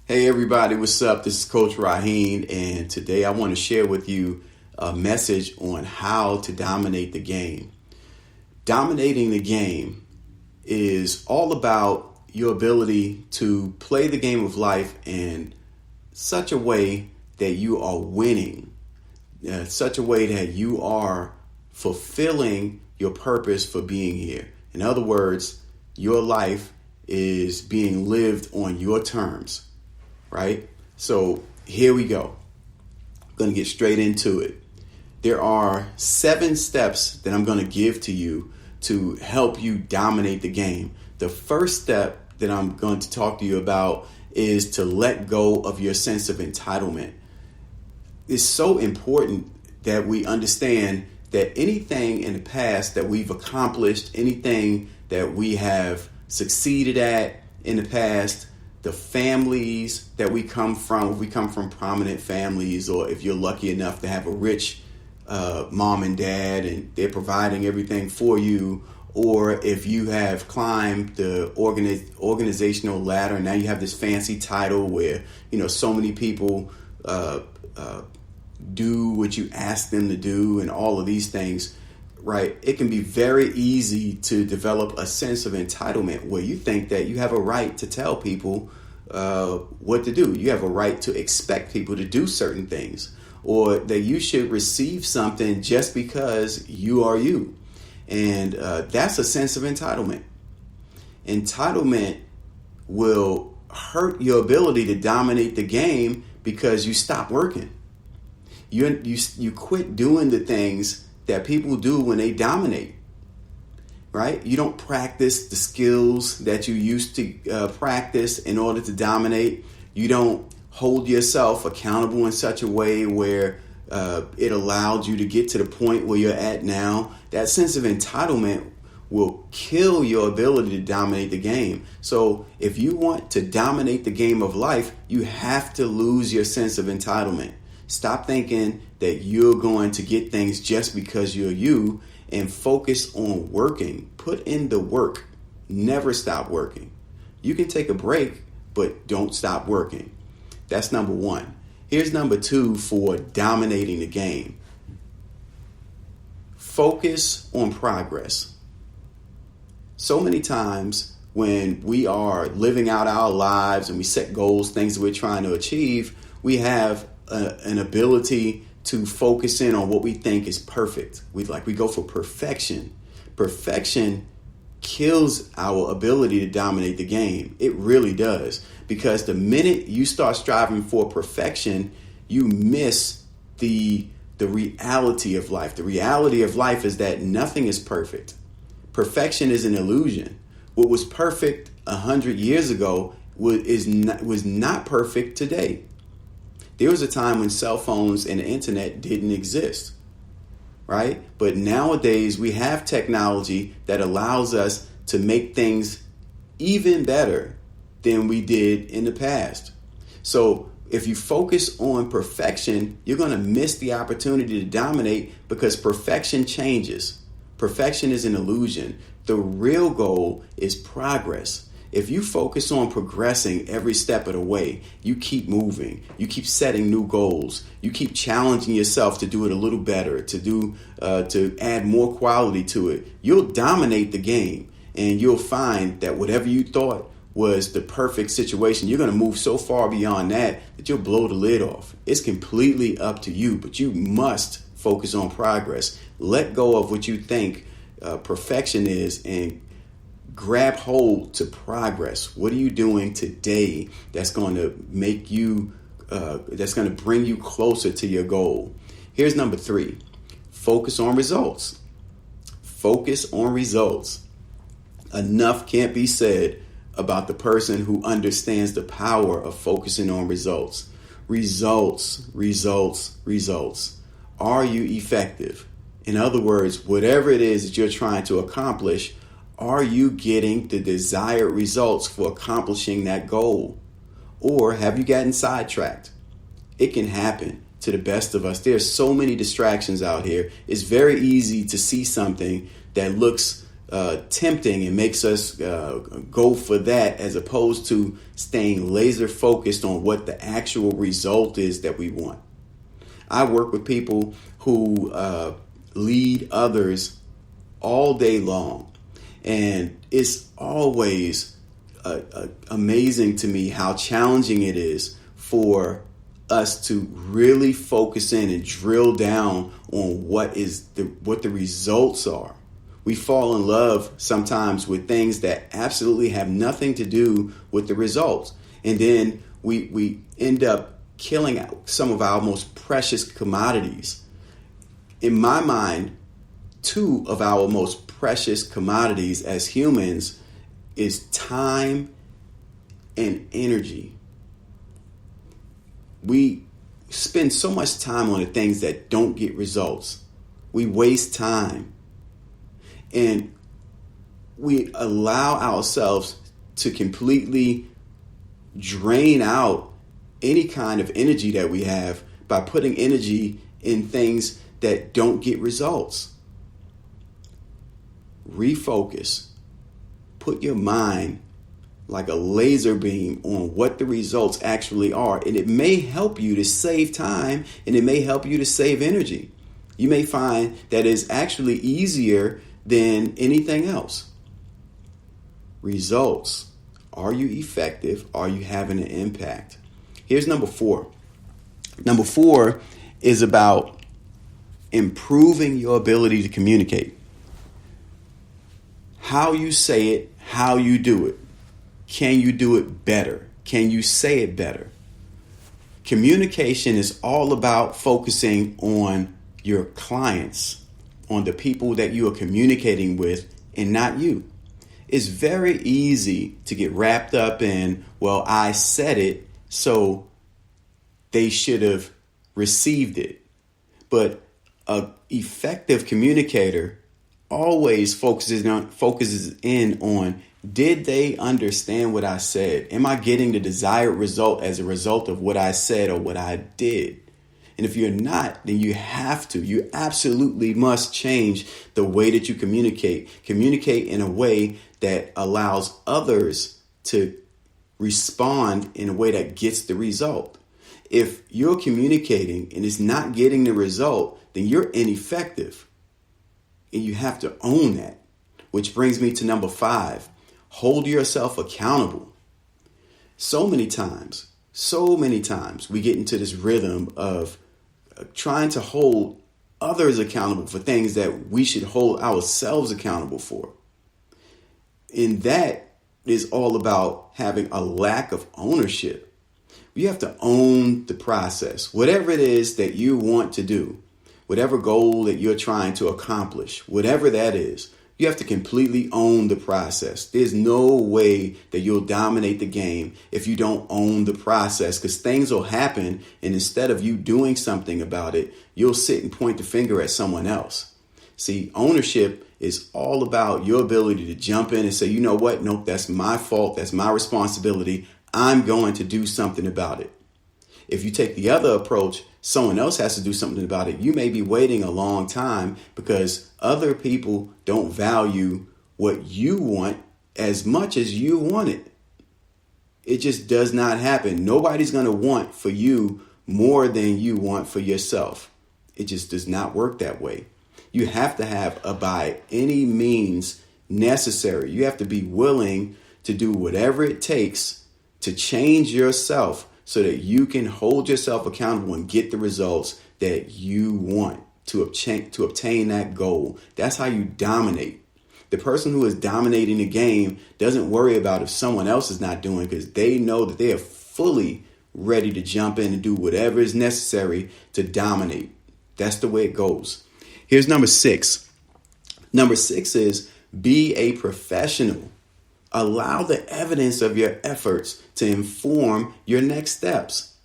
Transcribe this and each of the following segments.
Hey everybody, what's up? This is Coach Raheen, and today I want to share with you a message on how to dominate the game. Dominating the game is all about your ability to play the game of life in such a way that you are winning, such a way that you are fulfilling your purpose for being here. In other words, your life is being lived on your terms. Right? So here we go. I'm going to get straight into it. There are 7 steps that I'm going to give to you to help you dominate the game. The first step that I'm going to talk to you about is to let go of your sense of entitlement. It's so important that we understand that anything in the past that we've accomplished, anything that we have succeeded at in the past, the families that we come from, if we come from prominent families, or if you're lucky enough to have a rich mom and dad and they're providing everything for you, or if you have climbed the organizational ladder and now you have this fancy title where, so many people do what you ask them to do and all of these things, right? It can be very easy to develop a sense of entitlement where you think that you have a right to tell people what to do. You have a right to expect people to do certain things, or that you should receive something just because you are you. And that's a sense of entitlement. Entitlement will hurt your ability to dominate the game because you stop working. You quit doing the things that people do when they dominate, right? You don't practice the skills that you used to practice in order to dominate. You don't hold yourself accountable in such a way where it allowed you to get to the point where you're at now. That sense of entitlement will kill your ability to dominate the game. So if you want to dominate the game of life, you have to lose your sense of entitlement. Stop thinking that you're going to get things just because you're you, and focus on working. Put in the work. Never stop working. You can take a break, but don't stop working. That's number 1. Here's number 2 for dominating the game. Focus on progress. So many times when we are living out our lives and we set goals, things that we're trying to achieve, we have an ability to focus in on what we think is perfect. We go for perfection. Perfection kills our ability to dominate the game. It really does. Because the minute you start striving for perfection, you miss the reality of life. The reality of life is that nothing is perfect. Perfection is an illusion. What was perfect 100 years ago was not perfect today. There was a time when cell phones and the internet didn't exist, right? But nowadays we have technology that allows us to make things even better than we did in the past. So if you focus on perfection, you're going to miss the opportunity to dominate because perfection changes. Perfection is an illusion. The real goal is progress. If you focus on progressing every step of the way, you keep moving, you keep setting new goals, you keep challenging yourself to do it a little better, to add more quality to it, you'll dominate the game, and you'll find that whatever you thought was the perfect situation, you're going to move so far beyond that you'll blow the lid off. It's completely up to you, but you must focus on progress. Let go of what you think perfection is and grab hold to progress. What are you doing today that's going to make you, that's going to bring you closer to your goal? Here's number 3. Focus on results. Focus on results. Enough can't be said about the person who understands the power of focusing on results. Results, results, results. Are you effective? In other words, whatever it is that you're trying to accomplish, are you getting the desired results for accomplishing that goal? Or have you gotten sidetracked? It can happen to the best of us. There's so many distractions out here. It's very easy to see something that looks tempting and makes us go for that, as opposed to staying laser focused on what the actual result is that we want. I work with people who lead others all day long, and it's always amazing to me how challenging it is for us to really focus in and drill down on what the results are. We fall in love sometimes with things that absolutely have nothing to do with the results, and then we end up killing out some of our most precious commodities. In my mind, two of our most precious commodities as humans is time and energy. We spend so much time on the things that don't get results. We waste time. And we allow ourselves to completely drain out any kind of energy that we have by putting energy in things that don't get results. Refocus. Put your mind like a laser beam on what the results actually are. And it may help you to save time, and it may help you to save energy. You may find that it's actually easier than anything else. Results. Are you effective? Are you having an impact? Here's number 4. Number 4 is about improving your ability to communicate. How you say it, how you do it. Can you do it better? Can you say it better? Communication is all about focusing on your clients, on the people that you are communicating with, and not you. It's very easy to get wrapped up in, well, I said it, so they should have received it. But an effective communicator always focuses in on, did they understand what I said? Am I getting the desired result as a result of what I said or what I did? And if you're not, then you absolutely must change the way that you communicate. Communicate in a way that allows others to respond in a way that gets the result. If you're communicating and it's not getting the result, then you're ineffective. And you have to own that. Which brings me to number 5. Hold yourself accountable. So many times we get into this rhythm of trying to hold others accountable for things that we should hold ourselves accountable for. And that is all about having a lack of ownership. You have to own the process. Whatever it is that you want to do, whatever goal that you're trying to accomplish, whatever that is, you have to completely own the process. There's no way that you'll dominate the game if you don't own the process, because things will happen, and instead of you doing something about it, you'll sit and point the finger at someone else. See, ownership is all about your ability to jump in and say, you know what? Nope, that's my fault. That's my responsibility. I'm going to do something about it. If you take the other approach, someone else has to do something about it. You may be waiting a long time because other people don't value what you want as much as you want it. It just does not happen. Nobody's going to want for you more than you want for yourself. It just does not work that way. You have to have a by any means necessary. You have to be willing to do whatever it takes to change yourself so that you can hold yourself accountable and get the results that you want to obtain that goal. That's how you dominate. The person who is dominating the game doesn't worry about if someone else is not doing, because they know that they are fully ready to jump in and do whatever is necessary to dominate. That's the way it goes. Here's number 6. Number 6 is be a professional. Allow the evidence of your efforts to inform your next steps.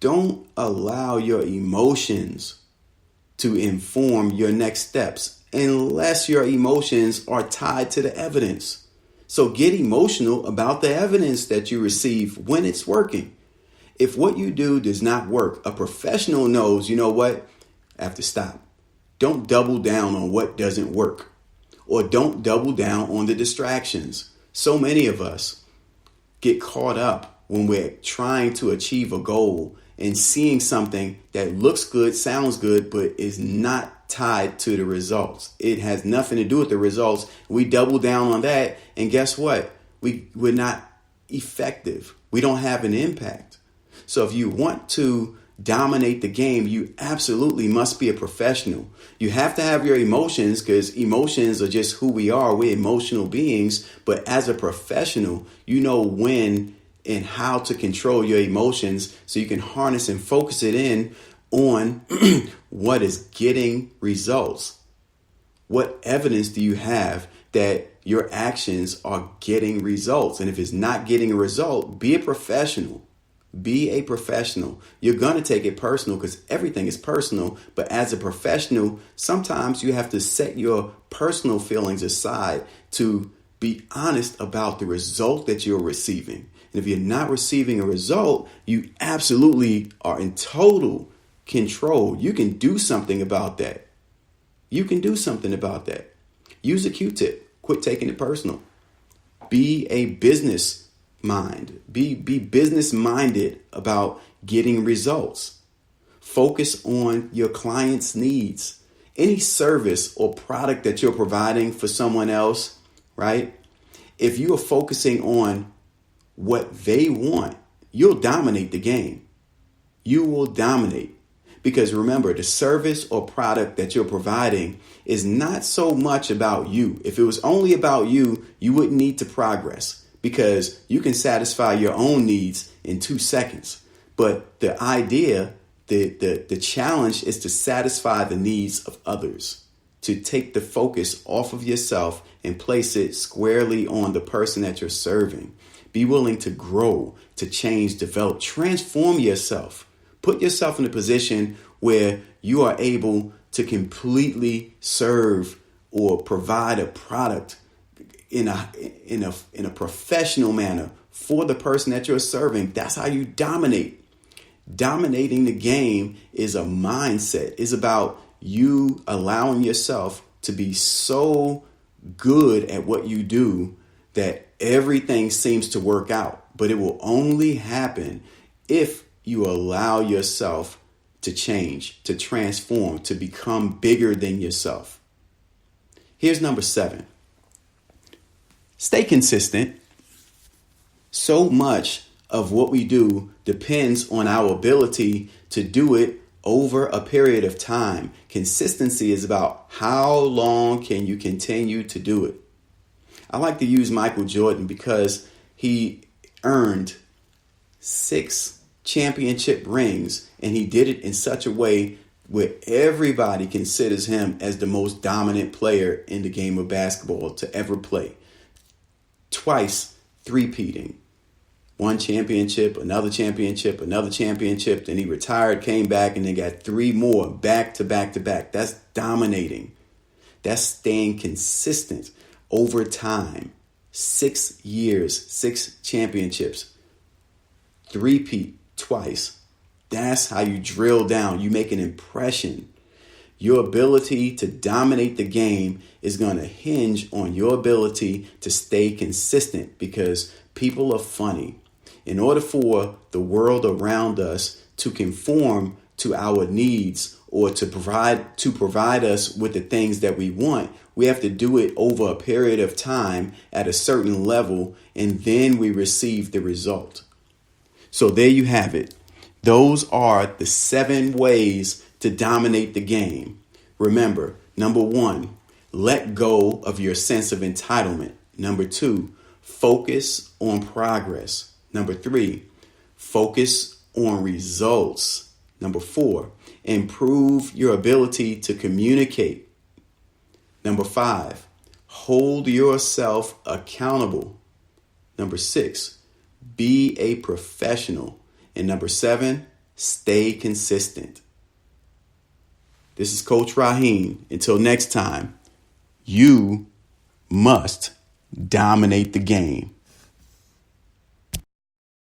Don't allow your emotions to inform your next steps unless your emotions are tied to the evidence. So get emotional about the evidence that you receive when it's working. If what you do does not work, a professional knows, you know what? I have to stop. Don't double down on what doesn't work. or don't double down on the distractions. So many of us get caught up when we're trying to achieve a goal and seeing something that looks good, sounds good, but is not tied to the results. It has nothing to do with the results. We double down on that, and guess what? We're not effective. We don't have an impact. So if you want to dominate the game, you absolutely must be a professional. You have to have your emotions, because emotions are just who we are. We're emotional beings. But as a professional, you know when and how to control your emotions so you can harness and focus it in on what is getting results. What evidence do you have that your actions are getting results? And if it's not getting a result, be a professional. Be a professional. You're going to take it personal because everything is personal. But as a professional, sometimes you have to set your personal feelings aside to be honest about the result that you're receiving. And if you're not receiving a result, you absolutely are in total control. You can do something about that. You can do something about that. Use a Q-tip. Quit taking it personal. Be a business mind. Be business minded about getting results. Focus on your client's needs. Any service or product that you're providing for someone else, right? If you are focusing on what they want, you'll dominate the game. You will dominate. Because remember, the service or product that you're providing is not so much about you. If it was only about you, you wouldn't need to progress, because you can satisfy your own needs in 2 seconds. But the idea, the challenge is to satisfy the needs of others, to take the focus off of yourself and place it squarely on the person that you're serving. Be willing to grow, to change, develop, transform yourself. Put yourself in a position where you are able to completely serve or provide a product in a professional manner for the person that you're serving. That's how you dominate. Dominating the game is a mindset. It's about you allowing yourself to be so good at what you do that everything seems to work out. But it will only happen if you allow yourself to change, to transform, to become bigger than yourself. Here's number 7. Stay consistent. So much of what we do depends on our ability to do it over a period of time. Consistency is about how long can you continue to do it. I like to use Michael Jordan because he earned 6 championship rings, and he did it in such a way where everybody considers him as the most dominant player in the game of basketball to ever play. Twice three-peating. 1 championship, another championship, another championship. Then he retired, came back, and then got 3 more back to back to back. That's dominating. That's staying consistent over time. 6 years, 6 championships. Three-peat twice. That's how you drill down. You make an impression. Your ability to dominate the game is going to hinge on your ability to stay consistent, because people are funny. In order for the world around us to conform to our needs or to provide us with the things that we want, we have to do it over a period of time at a certain level, and then we receive the result. So there you have it. Those are the 7 ways to dominate the game. Remember, number 1, let go of your sense of entitlement. Number 2, focus on progress. Number 3, focus on results. Number 4, improve your ability to communicate. Number 5, hold yourself accountable. Number 6, be a professional. And number 7, stay consistent. This is Coach Raheem. Until next time, you must dominate the game.